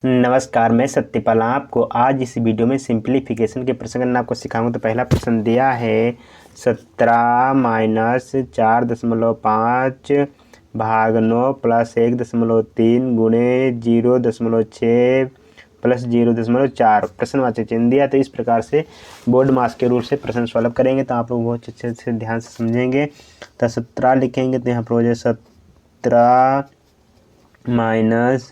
नमस्कार, मैं सत्यपाल आपको आज इस वीडियो में सिंप्लीफिकेशन के प्रश्न करना आपको सिखाऊंगा। तो पहला प्रश्न दिया है 17 माइनस 4.5 भाग 9 प्लस 1.3 गुणे 0.6 प्लस 0.4 प्रश्नवाचक चिन्ह दिया। तो इस प्रकार से बोर्ड मास के रूल से प्रश्न सॉल्व करेंगे तो आप लोग बहुत अच्छे से ध्यान से समझेंगे। तो 17 लिखेंगे तो यहाँ पर हो जाए 17 माइनस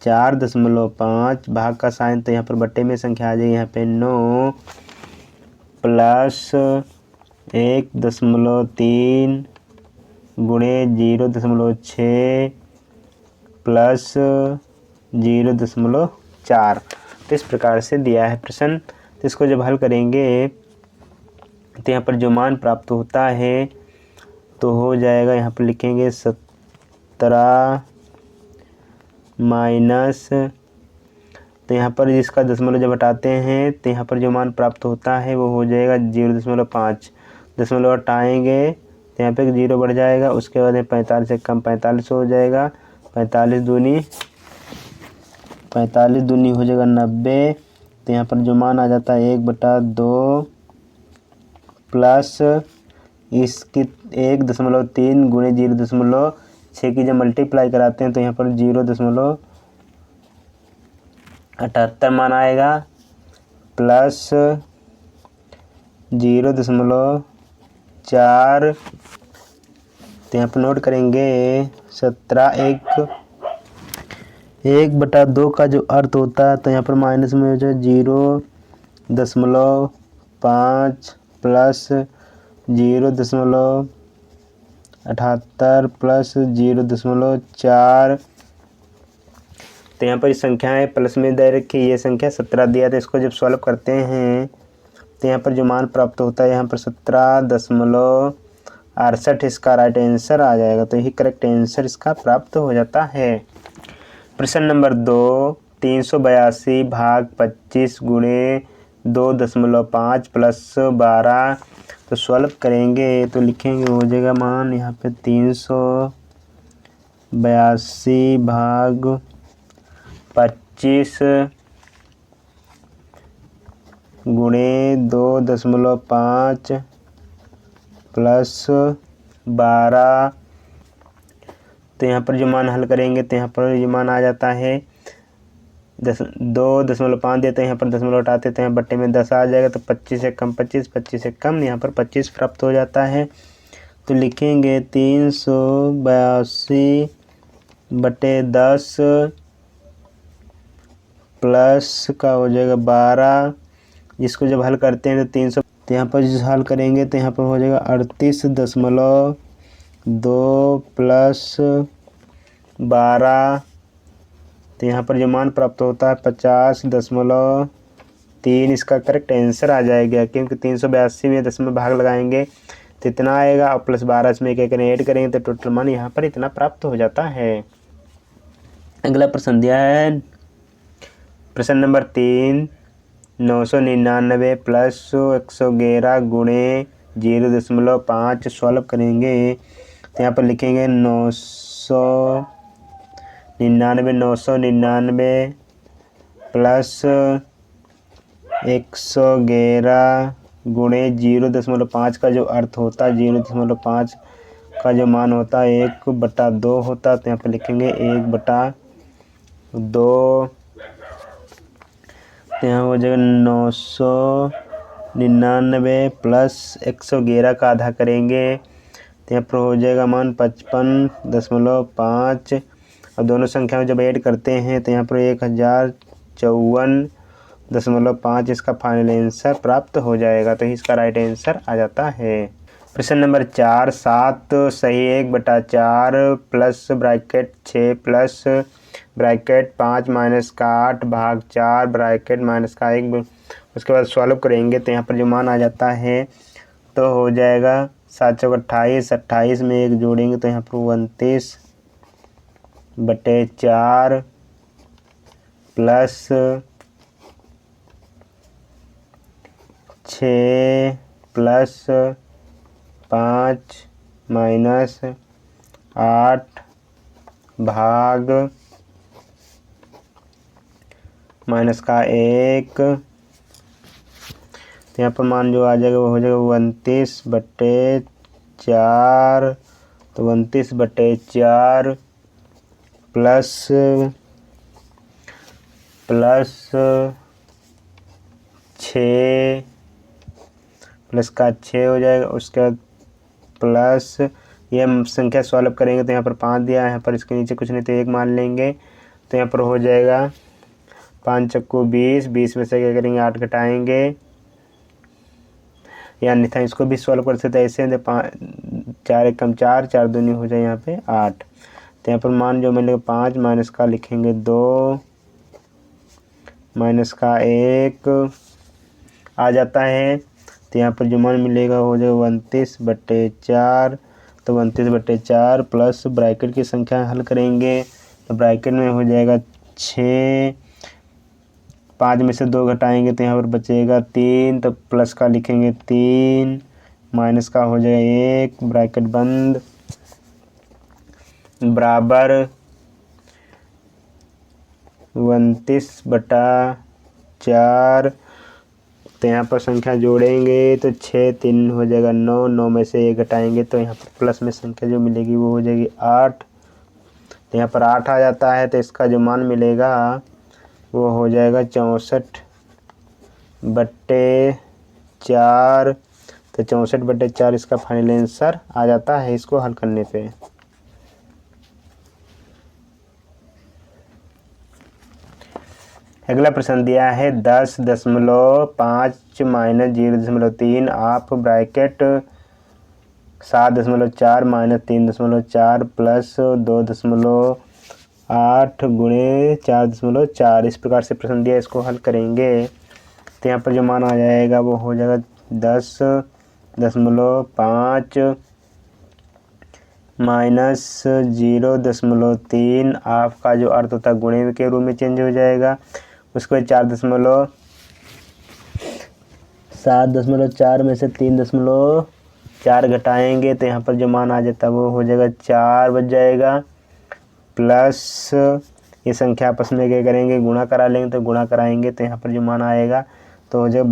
4.5 भाग का साइन, तो यहाँ पर बट्टे में संख्या आ जाएगी यहाँ पे 9 प्लस 1.3 गुणे 0.6 प्लस 0.4। तो इस प्रकार से दिया है प्रश्न। तो इसको जब हल करेंगे तो यहाँ पर जो मान प्राप्त होता है तो हो जाएगा, यहाँ पर लिखेंगे 17 माइनस, तो यहाँ पर इसका दशमलव जब हटाते हैं तो यहाँ पर जो मान प्राप्त होता है वो हो जाएगा 0.5। दशमलव हटाएंगे तो यहाँ पे 0 बढ़ जाएगा, उसके बाद 45 से कम 45 हो जाएगा, 45 दूनी हो जाएगा 90। तो यहाँ पर जो मान आ जाता है 1/2 प्लस इसकी 1.3 गुणे 0.6 की जब मल्टीप्लाई कराते हैं तो यहाँ पर 0.78 मान आएगा प्लस 0.4। तो यहाँ पर नोट करेंगे 17 1/2 का जो अर्थ होता है तो यहाँ पर माइनस में हो जाए 0.5 प्लस 0.78 प्लस 0.4। तो यहाँ पर संख्याएं प्लस में दे रखी, ये संख्या 17 दिया था। इसको जब सॉल्व करते हैं तो यहाँ पर जो मान प्राप्त होता है यहाँ पर 17.68 इसका राइट आंसर आ जाएगा। तो यही करेक्ट आंसर इसका प्राप्त हो जाता है। प्रश्न नंबर 2, 382 भाग 25 गुणे 2.5 प्लस 12। तो सॉल्व करेंगे तो लिखेंगे हो जाएगा मान यहाँ पे 382 भाग 25 गुणे 2.5 प्लस 12। तो यहाँ पर जो मान हल करेंगे तो यहाँ पर जो मान आ जाता है 2.5 देते हैं, यहाँ पर दशमलव हटाते तो यहाँ बट्टे में 10 आ जाएगा। तो 25 से कम 25 से कम यहाँ पर 25 प्राप्त हो जाता है। तो लिखेंगे 382/10 प्लस का हो जाएगा 12। इसको जब हल करते हैं तो 300, तो यहाँ पर जो हल करेंगे तो यहाँ पर हो जाएगा 38.2 प्लस 12। तो यहाँ पर जो मान प्राप्त होता है 50.3 इसका करेक्ट आंसर आ जाएगा, क्योंकि 382 में 10 में भाग लगाएंगे तो इतना आएगा और प्लस 12 इसमें एक ऐड करेंगे तो टोटल मान यहाँ पर इतना प्राप्त हो जाता है। अगला प्रश्न दिया है प्रश्न नंबर 3, 999 प्लस 111 गुणे 0.5 सॉल्व करेंगे। तो यहाँ पर लिखेंगे 999 प्लस 111 गुणे 0.5 का जो अर्थ होता है 0.5 का जो मान होता है 1/2 होता है। तो यहाँ पर लिखेंगे 1/2। तो यहाँ हो जाएगा 999 प्लस 111 का आधा करेंगे तो यहाँ पर हो जाएगा मान 55.5। और दोनों संख्याओं जब ऐड करते हैं तो यहाँ पर 1054.5 इसका फाइनल आंसर प्राप्त हो जाएगा। तो इसका राइट आंसर आ जाता है। प्रश्न नंबर 4, 7 सही 1/4 plus bracket 6 plus bracket 5 minus का 8 भाग 4 ब्रैकेट माइनस का 1। उसके बाद सॉल्व करेंगे तो यहाँ पर जो मान आ जाता है तो हो जाएगा 7 चौक 28, 28 में 1 जोड़ेंगे तो यहाँ पर 29/4 प्लस 6 प्लस 5 माइनस 8 भाग माइनस का 1, तो यहाँ पर मान जो आ जाएगा वो हो जाएगा 29/4, तो 29/4 प्लस 6 प्लस का 6 हो जाएगा। उसके बाद प्लस ये हम संख्या सॉल्व करेंगे तो यहाँ पर 5 दिया है, यहाँ पर इसके नीचे कुछ नहीं तो 1 मान लेंगे, तो यहाँ पर हो जाएगा 5 चक्कू 20, 20 में से क्या करेंगे 8 घटाएंगे, या अन्यथा इसको भी सॉल्व कर सकते हैं ऐसे, 4 एकम 4, 4 दूनी हो जाए यहाँ पे 8, तो यहाँ पर मान जो मिलेगा 5 माइनस का लिखेंगे 2 माइनस का 1 आ जाता है, तो यहाँ पर जो मान मिलेगा हो जाएगा 29/4, तो 29/4 प्लस ब्रैकेट की संख्या हल करेंगे तो ब्रैकेट में हो जाएगा 6, 5 में से 2 घटाएंगे तो यहाँ पर बचेगा 3, तो प्लस का लिखेंगे 3 माइनस का हो जाएगा 1, ब्रैकेट बंद, बराबर 29/4, तो यहाँ पर संख्या जोड़ेंगे तो 6 3 हो जाएगा 9, 9 में से 1 घटाएंगे तो यहाँ पर प्लस में संख्या जो मिलेगी वो हो जाएगी 8, तो यहाँ पर 8 आ जाता है, तो इसका जो मान मिलेगा वो हो जाएगा 64/4, तो 64/4 इसका फाइनल आंसर आ जाता है इसको हल करने पे। अगला प्रश्न दिया है 10.5 माइनस 0.3 आप ब्रैकेट 7.4 माइनस 3.4 प्लस 2.8 गुणे 4.4, इस प्रकार से प्रश्न दिया, इसको हल करेंगे तो यहाँ पर जो मान आ जाएगा वो हो जाएगा 10.5 माइनस 0.3, आपका जो अर्थ होता है गुणे के रूप में चेंज हो जाएगा, उसके बाद 7.4 में से 3.4 घटाएंगे तो यहाँ पर जो मान आ जाता है वो हो जाएगा 4 बच जाएगा, प्लस ये संख्या आपस में क्या करेंगे गुणा करा लेंगे, तो गुणा कराएंगे तो यहाँ पर जो मान आएगा तो हो जाएगा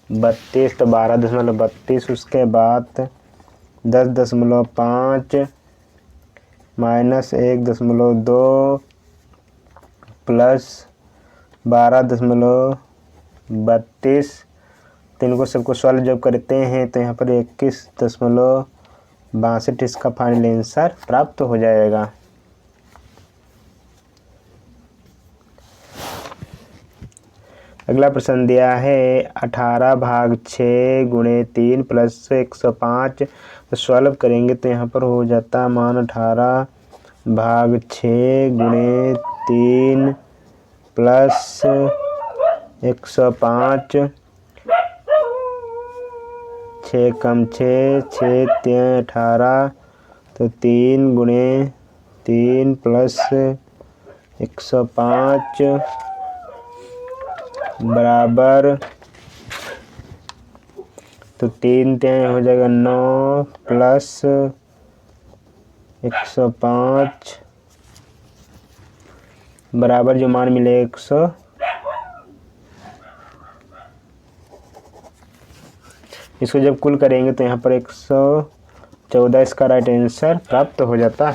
12.32, तो 12.32, उसके बाद 10.5 माइनस 1.2 प्लस 12.32, तो इनको सबको सॉल्व जब करते हैं तो यहाँ पर 21.62 इसका फाइनल आंसर प्राप्त हो जाएगा। अगला प्रश्न दिया है 18/6 गुणे 3 प्लस 105, तो सॉल्व करेंगे तो यहाँ पर हो जाता है मान 18/6 गुणे 3 प्लस 105, 6 कम 6, 6 3 18, तो 3 गुणे 3 प्लस 105 बराबर, तो 3 3 हो जाएगा 9 प्लस 105 बराबर जो मान मिलेगा 100, इसको जब कुल करेंगे तो यहाँ पर 114 इसका राइट आंसर प्राप्त हो जाता है।